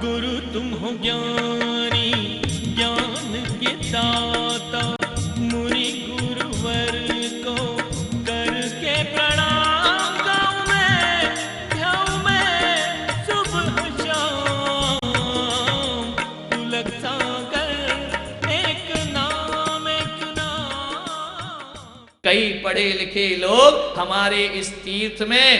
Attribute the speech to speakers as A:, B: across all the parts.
A: गुरु तुम हो ज्ञानी ज्ञान के दाता, मुनि गुरुवर को करके प्रणाम गाऊं मैं सुबह शाम। तुलक सागर एक नाम एक नाम।
B: कई पढ़े लिखे लोग हमारे इस तीर्थ में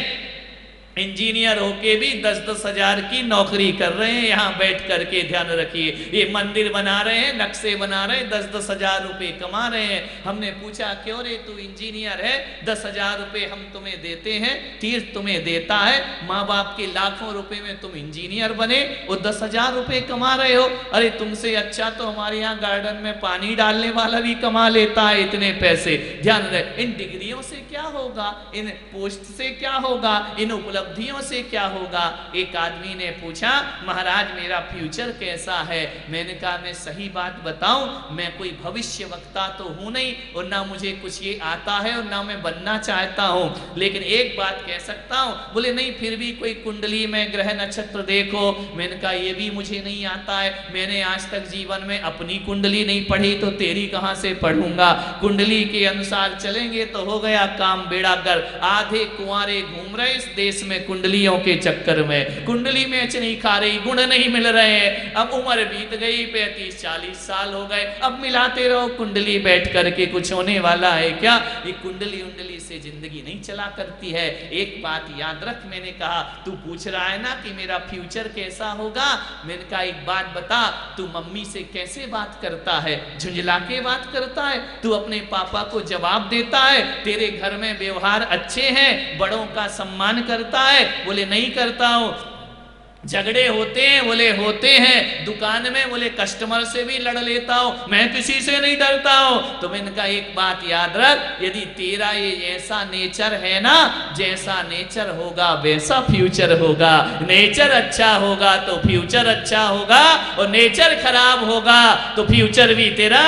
B: इंजीनियर होके भी 10-10 हजार की नौकरी कर रहे हैं। यहाँ बैठ करके ध्यान रखिए, ये मंदिर बना रहे हैं, नक्शे बना रहे हैं, 10-10 हजार रुपए कमा रहे हैं। हमने पूछा क्यों रे तू इंजीनियर है, 10 हजार रुपए हम तुम्हें देते हैं, तीर्थ तुम्हें देता है, माँ बाप के लाखों रुपए में तुम इंजीनियर बने और 10 हजार रुपए कमा रहे हो। अरे तुमसे अच्छा तो हमारे यहाँ गार्डन में पानी डालने वाला भी कमा लेता है इतने पैसे। ध्यान रहे, इन डिग्रियों से क्या होगा, इन पोस्ट से क्या होगा, इन उपलब्धियों से क्या होगा। एक आदमी ने पूछा महाराज मेरा फ्यूचर कैसा है। मैंने कहा मैं सही बात बताऊं, मैं कोई भविष्य वक्ता तो हूं नहीं और ना मुझे कुछ ये आता है और ना मैं बनना चाहता हूं, लेकिन एक बात कह सकता हूं। बोले नहीं फिर भी कोई कुंडली में ग्रह नक्षत्र देखो। मैंने कहा ये भी मुझे नहीं आता है, मैंने आज तक जीवन में अपनी कुंडली नहीं पढ़ी तो तेरी कहां से पढ़ूंगा। कुंडली के अनुसार चलेंगे तो हो गया काम बेड़ा कर। आधे कुंवारे घूम रहे इस देश में कुंडलियों के चक्कर में, कुंडली मैच नहीं खा रही, गुण नहीं मिल रहे हैं। अब उम्र बीत गई, 35-40 साल हो गए, अब मिलाते रहो कुंडली बैठ करके, कुछ होने वाला है क्या। ये कुंडली उंडली से जिंदगी नहीं चला करती है। एक बात याद रख, मैंने कहा तू पूछ रहा है ना कि मेरा फ्यूचर कैसा होगा। मैंने कहा एक बात बता, तू मम्मी से कैसे बात करता है, झुंझला के बात करता है, तू अपने पापा को जवाब देता है, तेरे घर में व्यवहार अच्छे हैं, बड़ों का सम्मान करता है। बोले नहीं करता हूं। झगड़े होते हैं, बोले होते हैं। दुकान में बोले कस्टमर से भी लड़ लेता हूं, मैं किसी से नहीं डरता हूं। तो मैंने कहा एक बात याद रख, यदि तेरा ये ऐसा नेचर है ना, जैसा नेचर होगा वैसा फ्यूचर होगा। नेचर अच्छा होगा तो फ्यूचर अच्छा होगा और नेचर खराब होगा तो फ्यूचर भी तेरा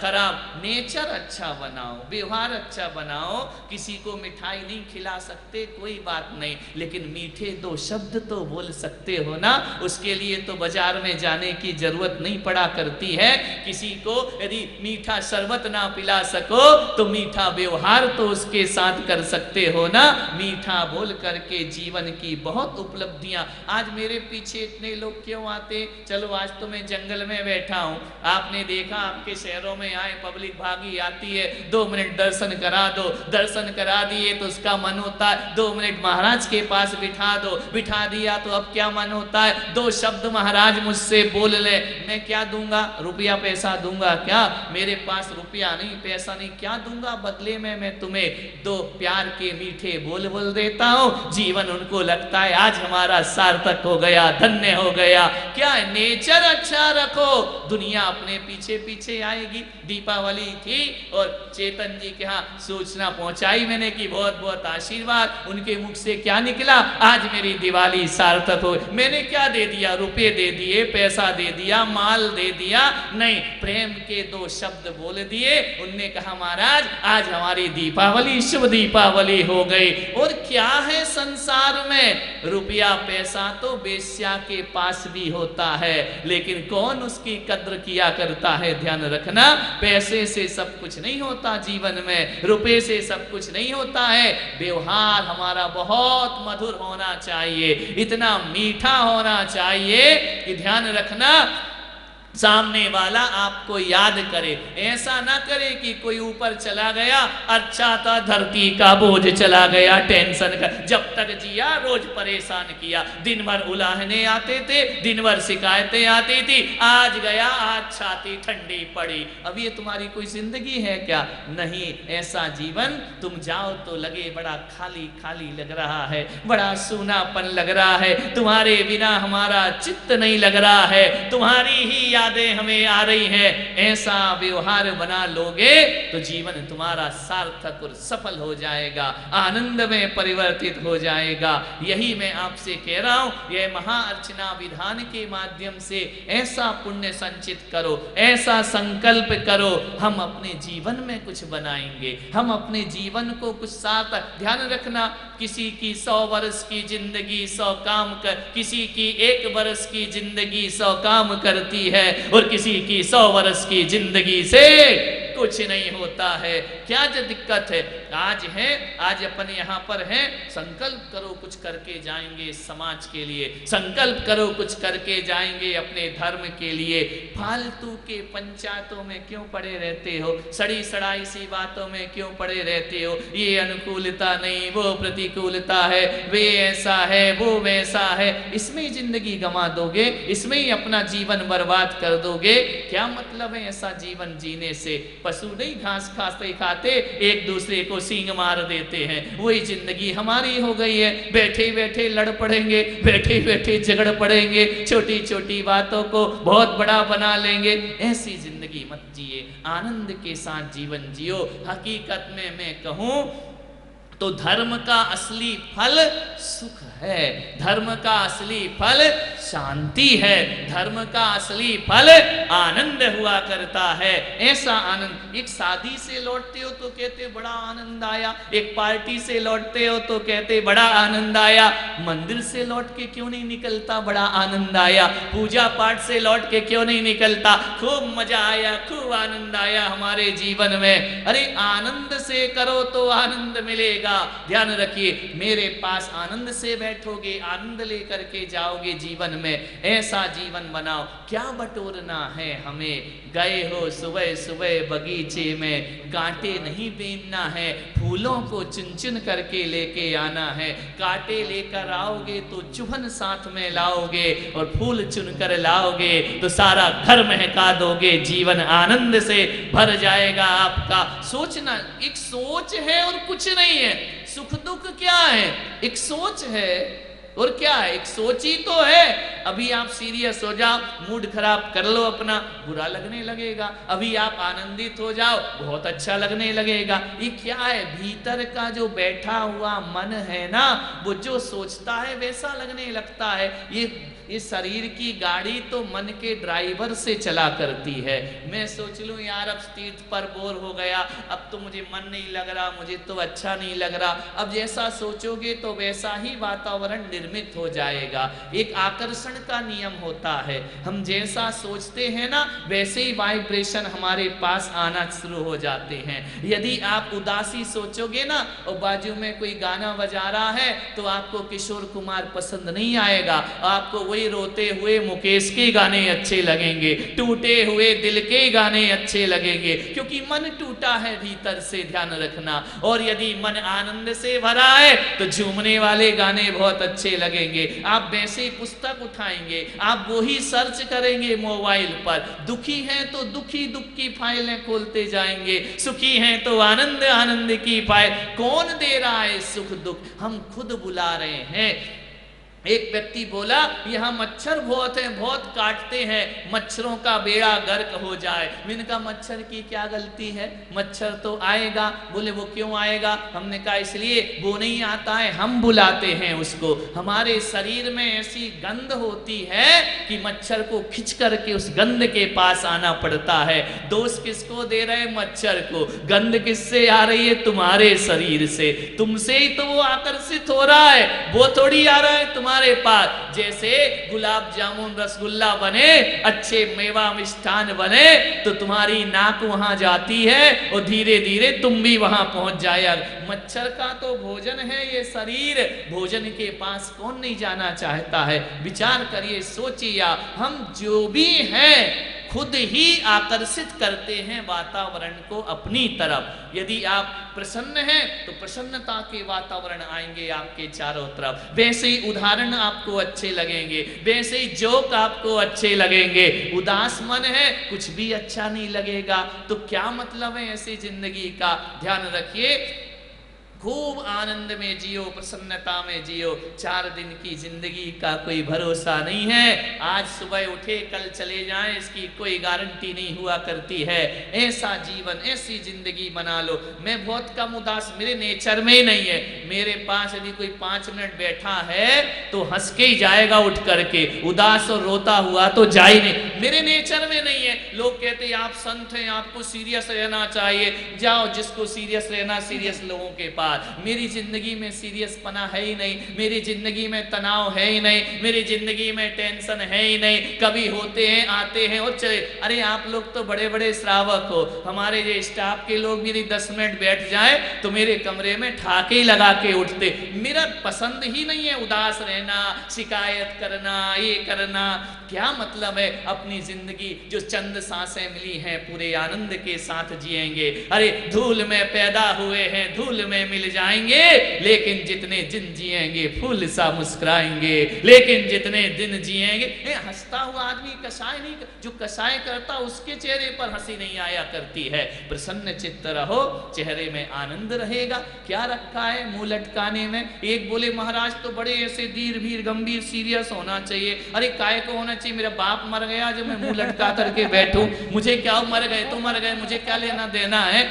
B: खराब। नेचर अच्छा बनाओ, व्यवहार अच्छा बनाओ। किसी को मिठाई नहीं खिला सकते कोई बात नहीं, लेकिन मीठे 2 शब्द तो बोल सकते हो ना। उसके लिए तो बाजार में जाने की जरूरत नहीं पड़ा करती है। किसी को यदि मीठा शरबत ना पिला सको तो मीठा व्यवहार तो उसके साथ कर सकते हो ना। मीठा बोल करके जीवन की बहुत उपलब्धियां। आज मेरे पीछे इतने लोग क्यों आते, चलो आज तो मैं जंगल में बैठा हूं, आपने देखा आपके शहरों में आए पब्लिक भागी आती है, 2 मिनट दर्शन करा दो, दर्शन करा दिए तो उसका मन होता है 2 मिनट महाराज के पास बिठा दो, बिठा दिया तो अब क्या मन होता है 2 शब्द महाराज मुझसे बोल ले। मैं क्या दूंगा, रुपया पैसा दूंगा क्या, मेरे पास रुपया नहीं पैसा नहीं, क्या दूंगा बदले में। मैं तुम्हें 2 प्यार के मीठे बोल बोल देता हूं, जीवन उनको लगता है आज हमारा सार्थक हो गया, धन्य हो गया। क्या नेचर अच्छा रखो, दुनिया अपने पीछे पीछे आएगी। दीपावली थी और चेतन जी के यहाँ सूचना पहुंचाई मैंने कि बहुत बहुत आशीर्वाद। उनके मुख से क्या निकला, आज मेरी दिवाली सार्थक हो। मैंने क्या दे दिया, रुपए दे दिए, पैसा दे दिया, माल दे दिया, नहीं, प्रेम के 2 शब्द बोल दिए। उनने कहा महाराज आज हमारी दीपावली शुभ दीपावली हो गई। और क्या है संसार में, रुपया पैसा तो बेश्या के पास भी होता है, लेकिन कौन उसकी कद्र किया करता है। ध्यान रखना, पैसे से सब कुछ नहीं होता जीवन में, रुपए से सब कुछ नहीं होता है। व्यवहार हमारा बहुत मधुर होना चाहिए, इतना मीठा होना चाहिए कि ध्यान रखना सामने वाला आपको याद करे। ऐसा ना करे कि कोई ऊपर चला गया, अच्छा था धरती का बोझ चला गया, टेंशन का, जब तक जिया रोज परेशान किया, दिन भर उलाहने आते थे, दिन भर शिकायतें आती थी, आज गया आज छाती ठंडी पड़ी। अब ये तुम्हारी कोई जिंदगी है क्या? नहीं, ऐसा जीवन तुम जाओ तो लगे बड़ा खाली खाली लग रहा है, बड़ा सूनापन लग रहा है, तुम्हारे बिना हमारा चित्त नहीं लग रहा है, तुम्हारी ही यादें हमें आ रही हैं। ऐसा व्यवहार बना लोगे तो जीवन तुम्हारा सार्थक और सफल हो जाएगा, आनंद में परिवर्तित हो जाएगा। यही मैं आपसे कह रहा हूं, यह महाअर्चना विधान के माध्यम से ऐसा पुण्य संचित करो, ऐसा संकल्प करो, हम अपने जीवन में कुछ बनाएंगे, हम अपने जीवन को कुछ सार्थक। ध्यान रखना, किसी की 100 वर्ष की जिंदगी 100 काम कर, किसी की 1 वर्ष की जिंदगी 100 काम करती है और किसी की 100 वर्ष की जिंदगी से कुछ नहीं होता है। क्या जो दिक्कत है? आज अपन यहाँ पर हैं, संकल्प करो कुछ करके जाएंगे समाज के लिए, संकल्प करो कुछ करके जाएंगे अपने धर्म के लिए। फालतू के पंचायतों में क्यों पड़े रहते हो? सड़ी सड़ाई सी बातों में क्यों पड़े रहते हो? ये अनुकूलता नहीं, वो प्रतिकूलता है, वे ऐसा है, वो वैसा है, इसमें ही जिंदगी गंवा दोगे, इसमें ही अपना जीवन बर्बाद कर दोगे। क्या मतलब है ऐसा जीवन जीने से? पशु नहीं घास खाते एक दूसरे को सींग मार देते हैं, वही जिंदगी हमारी हो गई है। बैठे बैठे लड़ पड़ेंगे, बैठे बैठे झगड़ पड़ेंगे, छोटी छोटी बातों को बहुत बड़ा बना लेंगे। ऐसी जिंदगी मत जिए, आनंद के साथ जीवन जियो। हकीकत में मैं कहूं तो धर्म का असली फल सुख है, धर्म का असली फल शांति है, धर्म का असली फल आनंद हुआ करता है। ऐसा आनंद, एक शादी से लौटते हो तो कहते बड़ा आनंद आया, एक पार्टी से लौटते हो तो कहते बड़ा आनंद आया, मंदिर से लौट के क्यों नहीं निकलता बड़ा आनंद आया, पूजा पाठ से लौट के क्यों नहीं निकलता खूब मजा आया, खूब आनंद आया हमारे जीवन में। अरे आनंद से करो तो आनंद मिलेगा। ध्यान रखिए, मेरे पास आनंद से बैठोगे, आनंद लेकर के जाओगे जीवन में। ऐसा जीवन बनाओ। क्या बटोरना है हमें? गए हो सुबह सुबह बगीचे में, कांटे नहीं बीनना है, फूलों को चुन चुन करके लेके आना है। कांटे लेकर आओगे तो चुभन साथ में लाओगे, और फूल चुन कर लाओगे तो सारा घर महका दोगे। जीवन आनंद से भर जाएगा आपका। सोचना, एक सोच है और कुछ नहीं है। सुख दुख क्या है? एक सोच है और क्या है? एक सोच ही तो है। अभी आप सीरियस हो जाओ, मूड खराब कर लो अपना, बुरा लगने लगेगा। अभी आप आनंदित हो जाओ, बहुत अच्छा लगने लगेगा। ये क्या है? भीतर का जो बैठा हुआ मन है ना, वो जो सोचता है वैसा लगने लगता है। ये शरीर की गाड़ी तो मन के ड्राइवर से चला करती है। मैं सोच लूं यार अब तीर्थ पर बोर हो गया, अब तो मुझे मन नहीं लग रहा, मुझे तो अच्छा नहीं लग रहा। अब जैसा सोचोगे तो वैसा ही वातावरण निर्मित हो जाएगा। एक आकर्षण का नियम होता है, हम जैसा सोचते हैं ना वैसे ही वाइब्रेशन हमारे पास आना शुरू हो जाते हैं। यदि आप उदासी सोचोगे ना और बाजू में कोई गाना बजा रहा है तो आपको किशोर कुमार पसंद नहीं आएगा, आपको वही रोते हुए मुकेश के गाने अच्छे लगेंगे, टूटे हुए दिल के गाने अच्छे लगेंगे, क्योंकि मन टूटा है भीतर से। ध्यान रखना। और यदि मन आनंद से भरा है तो झूमने वाले गाने बहुत अच्छे लगेंगे। आप वैसे ही पुस्तक उठाएंगे, आप वही सर्च करेंगे मोबाइल पर। दुखी हैं तो दुखी दुख की फाइलें खोलते जाएंगे, सुखी हैं तो आनंद आनंद की फाइल। कौन दे रहा है सुख दुख? हम खुद बुला रहे हैं। एक व्यक्ति बोला यहाँ मच्छर बहुत हैं, बहुत काटते हैं, मच्छरों का बेड़ा गर्क हो जाए। मैंने कहा मच्छर की क्या गलती है, मच्छर तो आएगा। बोले वो क्यों आएगा? हमने कहा इसलिए वो नहीं आता है, हम बुलाते हैं उसको। हमारे शरीर में ऐसी गंध होती है कि मच्छर को खिंच करके उस गंध के पास आना पड़ता है। दोष किसको दे रहे? मच्छर को। गंध किससे आ रही है? तुम्हारे शरीर से, तुमसे ही तो वो आकर्षित हो रहा है, वो थोड़ी आ रहा है तुम्हारे पास। जैसे गुलाब जामुन रसगुल्ला बने, अच्छे मेवा मिष्ठान बने तो तुम्हारी नाक वहां जाती है और धीरे धीरे तुम भी वहां पहुंच जाए। मच्छर का तो भोजन है ये शरीर, भोजन के पास कौन नहीं जाना चाहता है? विचार करिए, सोचिए। हम जो भी हैं खुद ही आकर्षित करते हैं वातावरण को अपनी तरफ। यदि आप प्रसन्न हैं तो प्रसन्नता के वातावरण आएंगे आपके चारों तरफ। वैसे ही उदाहरण आपको अच्छे लगेंगे, वैसे ही जोक आपको अच्छे लगेंगे। उदास मन है, कुछ भी अच्छा नहीं लगेगा। तो क्या मतलब है ऐसी जिंदगी का? ध्यान रखिए, खूब आनंद में जियो, प्रसन्नता में जियो। 4 दिन की जिंदगी का कोई भरोसा नहीं है। आज सुबह उठे कल चले जाएं, इसकी कोई गारंटी नहीं हुआ करती है। ऐसा जीवन, ऐसी जिंदगी बना लो। मैं बहुत कम उदास, मेरे नेचर में ही नहीं है। मेरे पास यदि कोई 5 मिनट बैठा है तो हंस के ही जाएगा उठ करके, उदास और रोता हुआ तो जा ही नहीं, मेरे नेचर में नहीं है। लोग कहते हैं आप संत हैं, आपको सीरियस रहना चाहिए। जाओ, जिसको सीरियस रहना सीरियस लोगों के पास, बात, मेरी जिंदगी में सीरियस पना है ही नहीं, मेरी जिंदगी में तनाव है ही नहीं, मेरी जिंदगी में टेंशन है ही नहीं, कभी होते हैं आते हैं और चले। अरे आप लोग तो बड़े बड़े श्रावक हो, हमारे ये स्टाफ के लोग मेरी 10 मिनट बैठ जाए तो मेरे कमरे में ठाके ही लगा के उठते। मेरा पसंद ही नहीं है उदास रहना, शिकायत करना, ये करना। क्या मतलब है? अपनी जिंदगी जो चंद सांसें मिली हैं पूरे आनंद के साथ जिएंगे। अरे धूल में पैदा हुए हैं, धूल में मिल जाएंगे, लेकिन जितने दिन जिएंगे फूल सा मुस्कुराएंगे, लेकिन जितने दिन जिएंगे। हंसता हुआ आदमी कसाय नहीं, जो कसाय करता उसके चेहरे पर हंसी नहीं आया करती है। प्रसन्न चित्त रहो, चेहरे में आनंद रहेगा। क्या रखा है मुंह लटकाने में? एक बोले महाराज तो बड़े ऐसे धीर भीर गंभीर सीरियस होना चाहिए। अरे काय को होना चाहिए? मेरा बाप मर गया जो मैं मुंह लटका करके बैठूं? मुझे क्या, मर गए तो मर गए, मुझे क्या लेना देना है?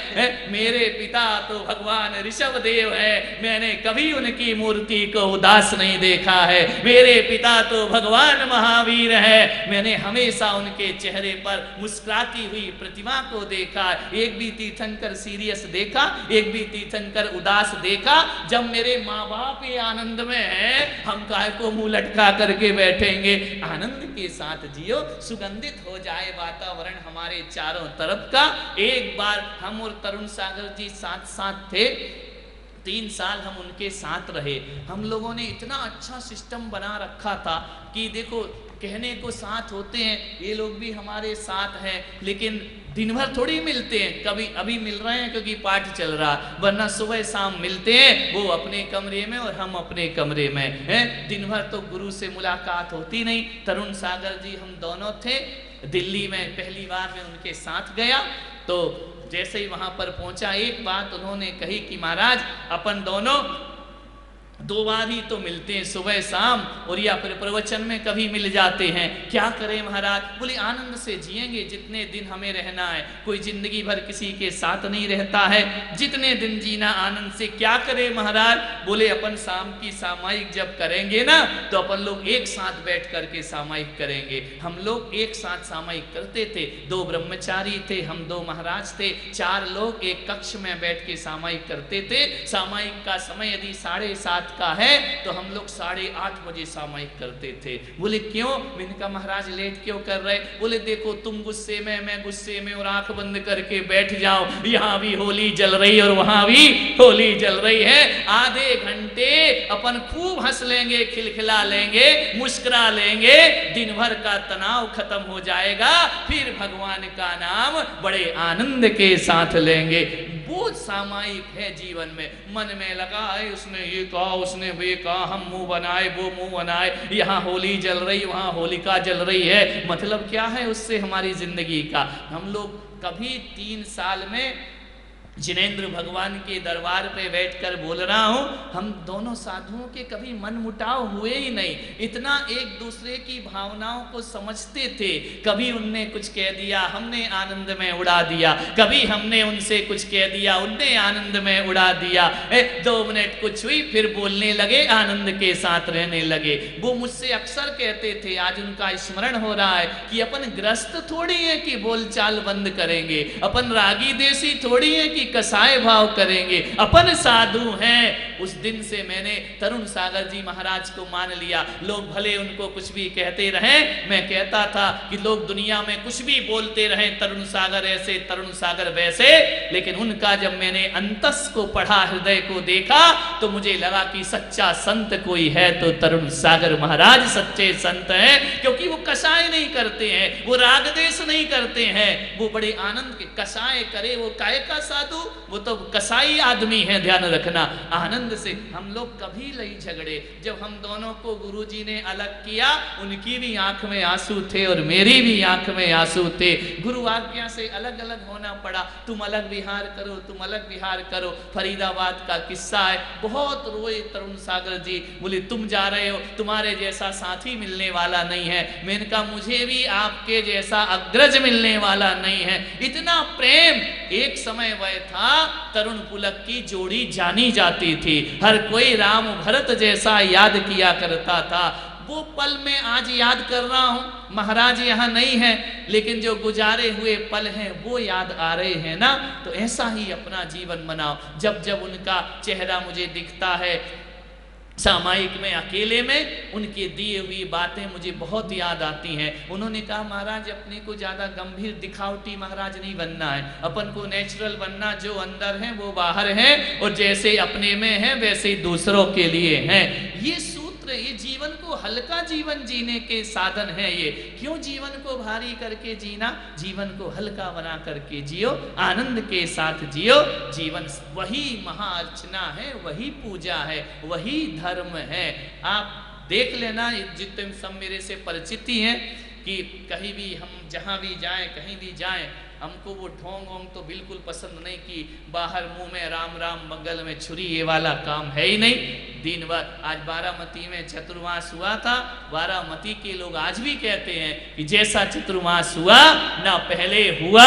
B: मेरे पिता तो भगवान ऋषभ देव है, मैंने कभी उनकी मूर्ति को उदास नहीं देखा है। मेरे पिता तो भगवान महावीर है, मैंने हमेशा उनके चेहरे पर मुस्कुराती हुई प्रतिमा को देखा। एक भी तीर्थंकर सीरियस देखा, एक भी तीर्थंकर उदास देखा? जब मेरे माँ बाप ये आनंद में है, हम काय को मुंह लटका करके बैठेंगे? आनंद के साथ जियो, सुगंधित हो जाए वातावरण हमारे चारों तरफ का। एक बार हम और तरुण सागर जी साथ साथ थे, 3 साल हम उनके साथ रहे। हम लोगों ने इतना अच्छा सिस्टम बना रखा था कि देखो कहने को साथ होते हैं, ये लोग भी हमारे साथ हैं, लेकिन दिन भर थोड़ी मिलते हैं। कभी अभी मिल रहे हैं क्योंकि पाठ चल रहा, वरना सुबह शाम मिलते हैं, वो अपने कमरे में और हम अपने कमरे में हैं। दिन भर तो गुरु से मुलाकात होती नहीं। तरुण सागर जी हम दोनों थे, दिल्ली में पहली बार मैं उनके साथ गया तो जैसे ही वहां पर पहुंचा, एक बात उन्होंने कही कि महाराज अपन दोनों 2 बार ही तो मिलते हैं, सुबह शाम, और या फिर प्रवचन में कभी मिल जाते हैं। क्या करें महाराज? बोले आनंद से जिएंगे जितने दिन हमें रहना है। कोई जिंदगी भर किसी के साथ नहीं रहता है, जितने दिन जीना आनंद से। क्या करें महाराज? बोले अपन शाम की सामायिक जब करेंगे ना तो अपन लोग एक साथ बैठ करके सामायिक करेंगे। हम लोग एक साथ सामायिक करते थे, 2 ब्रह्मचारी थे, हम 2 महाराज थे, 4 लोग एक कक्ष में बैठ के सामायिक करते थे। सामायिक का समय यदि 7:30 का है तो हम लोग 8:30 बजे सामायिक करते थे। बोले क्यों? मैंने कहा महाराज लेट क्यों कर रहे? बोले देखो तुम गुस्से में, मैं गुस्से में, और आंख बंद करके बैठ जाओ, यहाँ भी होली जल रही और वहां भी होली जल रही है। आधे घंटे अपन खूब हंस लेंगे, खिलखिला लेंगे, मुस्कुरा लेंगे, दिन भर का तनाव खत्म हो जाएगा, फिर भगवान का नाम बड़े आनंद के साथ लेंगे। वो सामायिक है जीवन में। मन में लगा है उसने ये कहा, उसने वे कहा, हम मुंह बनाए, वो मुंह बनाए, यहाँ होली जल रही, वहाँ होलिका जल रही है। मतलब क्या है उससे हमारी जिंदगी का? हम लोग कभी 3 साल में जिनेंद्र भगवान के दरबार पे बैठकर बोल रहा हूं, हम दोनों साधुओं के कभी मन मुटाव हुए ही नहीं। इतना एक दूसरे की भावनाओं को समझते थे। कभी उनने कुछ कह दिया, हमने आनंद में उड़ा दिया, कभी हमने उनसे कुछ कह दिया, उनने आनंद में उड़ा दिया। 2 मिनट कुछ हुई, फिर बोलने लगे, आनंद के साथ रहने लगे। वो मुझसे अक्सर कहते थे, आज उनका स्मरण हो रहा है, कि अपन ग्रस्त थोड़ी है कि बोलचाल बंद करेंगे, अपन रागी देसी थोड़ी है कि कसाय भाव करेंगे, अपन साधु हैं। उस दिन से मैंने तरुण सागर जी महाराज को मान लिया। लोग भले उनको कुछ भी कहते रहे, मैं कहता था कि लोग दुनिया में कुछ भी बोलते रहे, तरुण सागर ऐसे, तरुण सागर वैसे, लेकिन उनका जब मैंने अंतस को पढ़ा, हृदय को देखा, तो मुझे लगा कि सच्चा संत कोई है तो तरुण सागर महाराज सच्चे संत हैं। क्योंकि वो कसाय नहीं करते हैं, वो राग देश नहीं करते हैं, वो बड़े आनंद के। कसाय करे वो काय का साधु, वो तो कसाई आदमी है, ध्यान रखना। आनंद से हम लोग कभी नहीं झगड़े। जब हम दोनों को गुरुजी ने अलग किया, उनकी भी आंख में आंसू थे और मेरी भी आंख में आंसू थे। गुरु आज्ञा से अलग अलग होना पड़ा। तुम अलग विहार करो, तुम अलग विहार करो। फरीदाबाद का किस्सा है, बहुत रोए तरुण सागर जी। बोले तुम जा रहे हो, तुम्हारे जैसा साथी मिलने वाला नहीं है। मैंने कहा मुझे भी आपके जैसा अग्रज मिलने वाला नहीं है। इतना प्रेम। एक समय वह था, तरुण पुलक की जोड़ी जानी जाती थी, हर कोई राम भरत जैसा याद किया करता था। वो पल मैं आज याद कर रहा हूं। महाराज यहाँ नहीं है, लेकिन जो गुजारे हुए पल हैं वो याद आ रहे हैं ना। तो ऐसा ही अपना जीवन बनाओ। जब जब उनका चेहरा मुझे दिखता है सामायिक में, अकेले में, उनके दिए हुई बातें मुझे बहुत याद आती हैं। उन्होंने कहा महाराज अपने को ज़्यादा गंभीर दिखावटी महाराज नहीं बनना है, अपन को नेचुरल बनना, जो अंदर है वो बाहर है, और जैसे अपने में है वैसे ही दूसरों के लिए है। ये सूत्र, ये जीवन को हल्का जीवन जीने के साधन है। ये क्यों जीवन को भारी करके जीना, जीवन को हल्का बना करके जियो, आनंद के साथ जियो। जीवन वही महाअर्चना है, वही पूजा है, वही धर्म है। आप देख लेना, जितने सब मेरे से परिचित ही हैं, कि कहीं भी हम जहाँ भी जाएं, कहीं भी जाएं, हमको वो ढोंग वोंग तो बिल्कुल पसंद नहीं, कि बाहर मुंह में राम राम मंगल में छुरी, ये वाला काम है ही नहीं। दिन भर, आज बारामती में चतुर्मास हुआ था। बारामती के लोग आज भी कहते हैं कि जैसा चतुर्मास हुआ ना पहले हुआ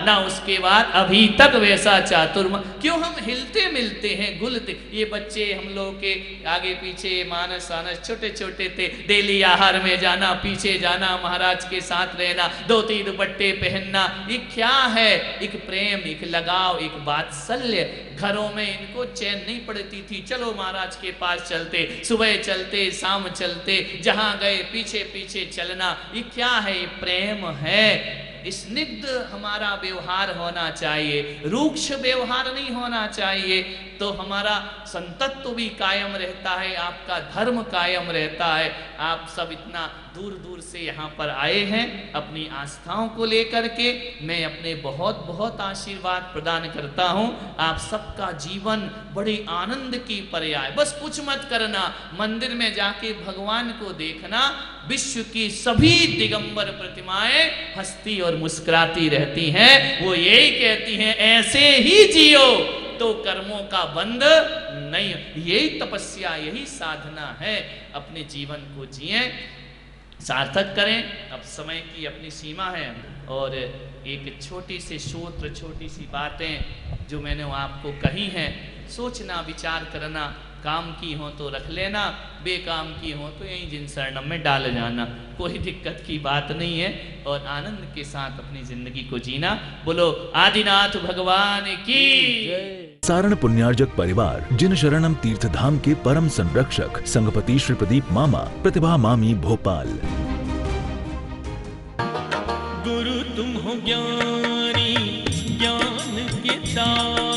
B: ना उसके बाद अभी तक वैसा चातुर्मास। क्यों हम हिलते मिलते हैं, घुलते। ये बच्चे हम लोग के आगे पीछे मानस आनस छोटे छोटे थे, डेली आहार में जाना, पीछे जाना, महाराज के साथ रहना, धोती दुपट्टे पहनना, ये क्या है? एक प्रेम, एक लगाव, एक वात्सल्य। घरों में इनको चैन नहीं पड़ती थी, चलो महाराज के पास चलते, सुबह चलते, शाम चलते, जहां गए पीछे पीछे चलना। ये क्या है? ये प्रेम है। स्निग्ध हमारा व्यवहार होना चाहिए, रूक्ष व्यवहार नहीं होना चाहिए। तो हमारा संतत्व भी कायम रहता है, आपका धर्म कायम रहता है। आप सब इतना दूर दूर से यहाँ पर आए हैं अपनी आस्थाओं को लेकर के। मैं अपने बहुत बहुत आशीर्वाद प्रदान करता हूँ। आप सबका जीवन बड़े आनंद की पर्याय। बस कुछ मत करना, मंदिर में जाके भगवान को देखना। विश्व की सभी दिगंबर प्रतिमाएं हंसती और मुस्कुराती रहती हैं। वो यही कहती हैं ऐसे ही जियो तो कर्मों का बंध नहीं। यही तपस्या, यही साधना है। अपने जीवन को जिए, सार्थक करें। अब समय की अपनी सीमा है, और एक छोटी सी सूत्र, छोटी सी बातें जो मैंने आपको कही हैं, सोचना, विचार करना। काम की हो तो रख लेना, बेकाम की हो तो यहीं जिन शरणम में डाल जाना। कोई दिक्कत की बात नहीं है, और आनंद के साथ अपनी जिंदगी को जीना। बोलो आदिनाथ भगवान की जय।
C: सारण पुण्यार्जक परिवार जिन शरणम तीर्थ धाम के परम संरक्षक संघपति श्री प्रदीप मामा, प्रतिभा मामी, भोपाल।
A: गुरु तुम हो ज्ञानी, ज्ञान के दाता,